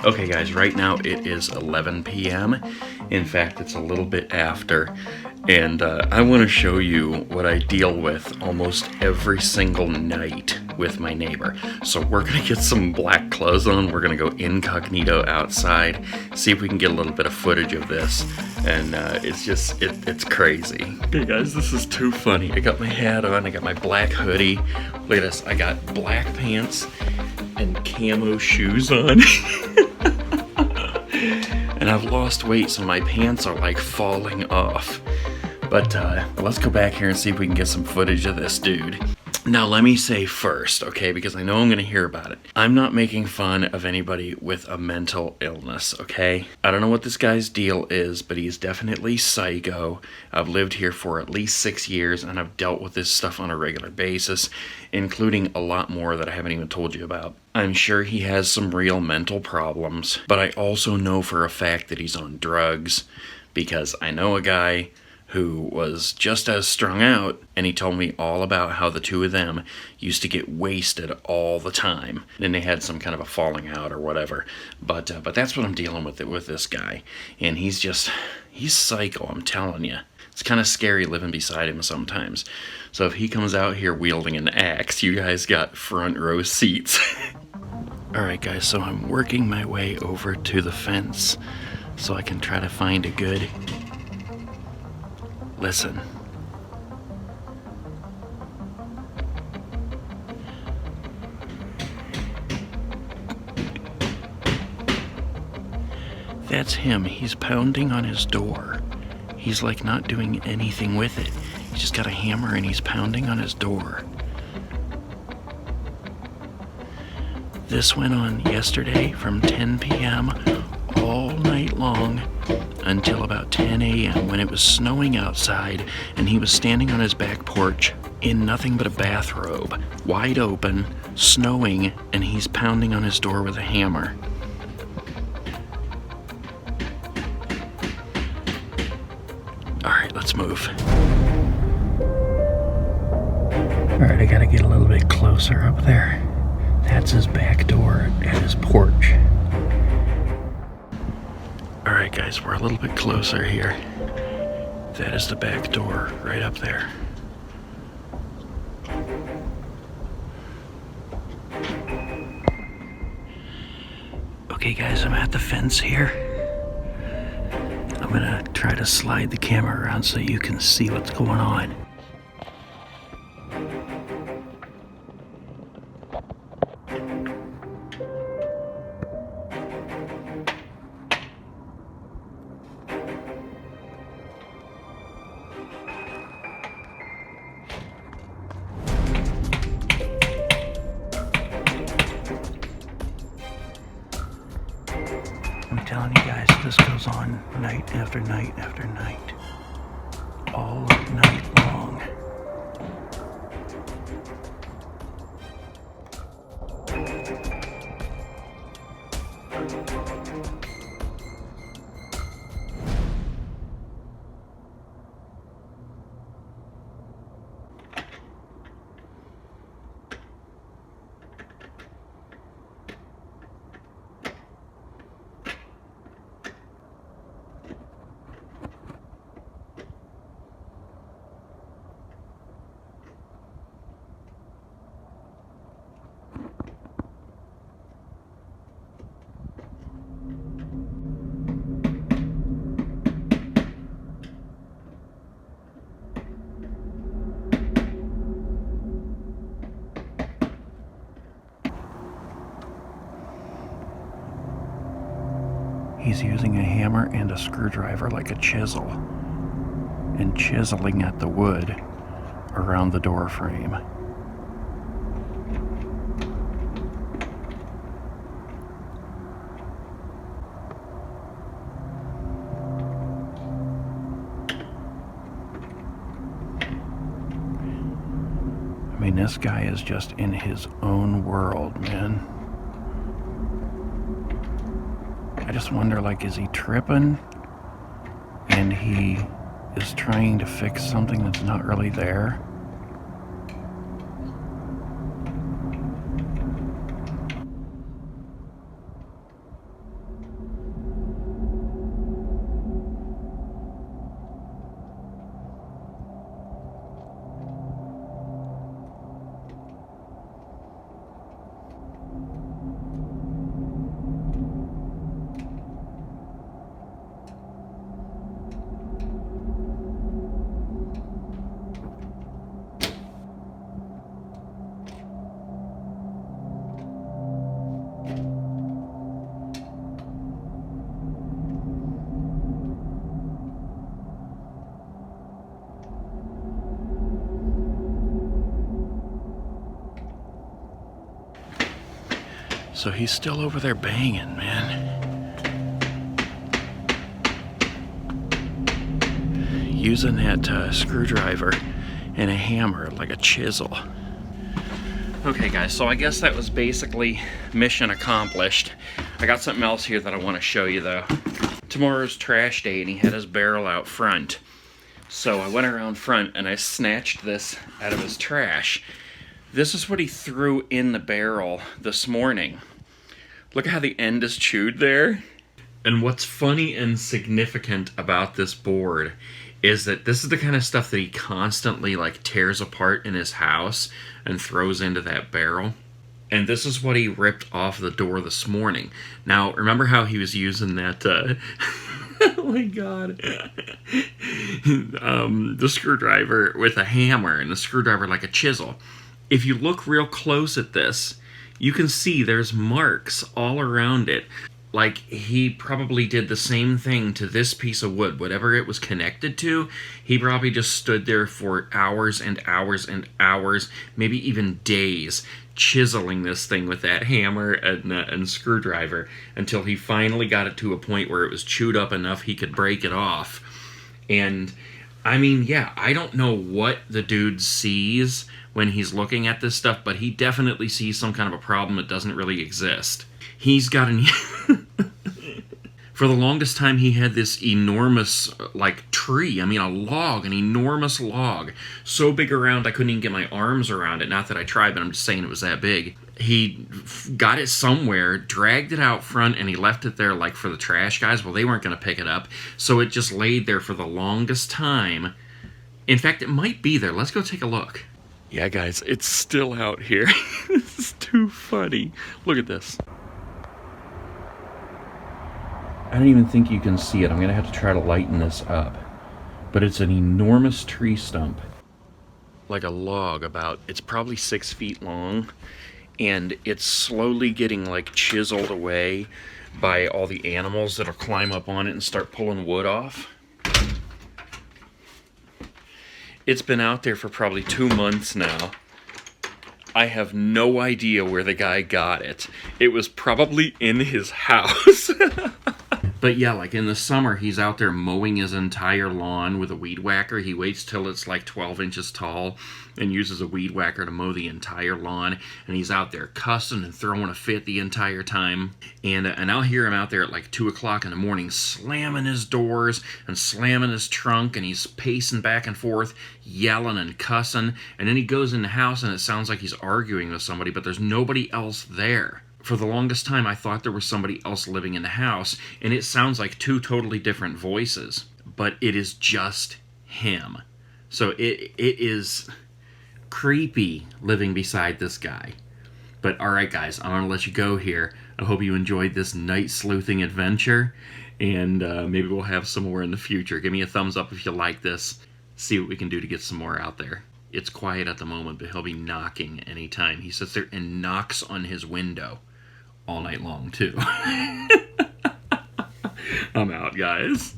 Okay guys, right now it is 11 p.m. In fact, it's a little bit after. And I want to show you what I deal with almost every single night with my neighbor. So we're going to get some black clothes on. We're going to go incognito outside, see if we can get a little bit of footage of this. And it's crazy. Okay guys, this is too funny. I got my hat on, I got my black hoodie. Look at this, I got black pants and camo shoes on. And I've lost weight, so my pants are like falling off. But let's go back here and see if we can get some footage of this dude. Now let me say first, okay, because I know I'm going to hear about it. I'm not making fun of anybody with a mental illness, okay? I don't know what this guy's deal is, but he's definitely psycho. I've lived here for at least 6 years, and I've dealt with this stuff on a regular basis, including a lot more that I haven't even told you about. I'm sure he has some real mental problems, but I also know for a fact that he's on drugs, because I know a guy who was just as strung out, and he told me all about how the two of them used to get wasted all the time. And they had some kind of a falling out or whatever. But that's what I'm dealing with this guy. And he's psycho, I'm telling you. It's kind of scary living beside him sometimes. So if he comes out here wielding an axe, you guys got front row seats. Alright guys, so I'm working my way over to the fence so I can try to find a good... Listen. That's him. He's pounding on his door. He's like not doing anything with it. He's just got a hammer and he's pounding on his door. This went on yesterday from 10 p.m. all night long until about 10 a.m. when it was snowing outside and he was standing on his back porch in nothing but a bathrobe, wide open, snowing, and he's pounding on his door with a hammer. Alright, let's move. Alright, I gotta get a little bit closer up there. That's his back door at his porch. Alright guys, we're a little bit closer here. That is the back door right up there. Okay guys, I'm at the fence here. I'm gonna try to slide the camera around so you can see what's going on. I'm telling you guys, this goes on night after night after night. All night long. He's using a hammer and a screwdriver like a chisel and chiseling at the wood around the door frame. I mean, this guy is just in his own world, man. I just wonder, like, is he tripping and he is trying to fix something that's not really there? So he's still over there banging, man. Using that screwdriver and a hammer like a chisel. Okay guys, so I guess that was basically mission accomplished. I got something else here that I want to show you though. Tomorrow's trash day and he had his barrel out front. So I went around front and I snatched this out of his trash. This is what he threw in the barrel this morning. Look at how the end is chewed there. And what's funny and significant about this board is that this is the kind of stuff that he constantly like tears apart in his house and throws into that barrel. And this is what he ripped off the door this morning. Now, remember how he was using that, oh my god, the screwdriver with a hammer and the screwdriver like a chisel. If you look real close at this, you can see there's marks all around it. Like, he probably did the same thing to this piece of wood. Whatever it was connected to, he probably just stood there for hours and hours and hours, maybe even days, chiseling this thing with that hammer and screwdriver until he finally got it to a point where it was chewed up enough he could break it off. And, I mean, yeah, I don't know what the dude sees when he's looking at this stuff, but he definitely sees some kind of a problem that doesn't really exist. He's got an... For the longest time, he had this enormous, like, tree. I mean, a log, an enormous log. So big around, I couldn't even get my arms around it. Not that I tried, but I'm just saying it was that big. He got it somewhere, dragged it out front, and he left it there, like, for the trash guys. Well, they weren't going to pick it up. So it just laid there for the longest time. In fact, it might be there. Let's go take a look. Yeah, guys, it's still out here. This is too funny. Look at this. I don't even think you can see it. I'm going to have to try to lighten this up. But it's an enormous tree stump. Like a log about, it's probably 6 feet long. And it's slowly getting like chiseled away by all the animals that'll climb up on it and start pulling wood off. It's been out there for probably 2 months now. I have no idea where the guy got it. It was probably in his house. But yeah, like in the summer, he's out there mowing his entire lawn with a weed whacker. He waits till it's like 12 inches tall and uses a weed whacker to mow the entire lawn. And he's out there cussing and throwing a fit the entire time. And I'll hear him out there at like 2 o'clock in the morning slamming his doors and slamming his trunk. And he's pacing back and forth, yelling and cussing. And then he goes in the house and it sounds like he's arguing with somebody, but there's nobody else there. For the longest time, I thought there was somebody else living in the house, and it sounds like 2 totally different voices, but it is just him. So it is creepy living beside this guy. But alright guys, I'm going to let you go here. I hope you enjoyed this night sleuthing adventure, and maybe we'll have some more in the future. Give me a thumbs up if you like this. See what we can do to get some more out there. It's quiet at the moment, but he'll be knocking anytime. He sits there and knocks on his window. All night long, too. I'm out, guys.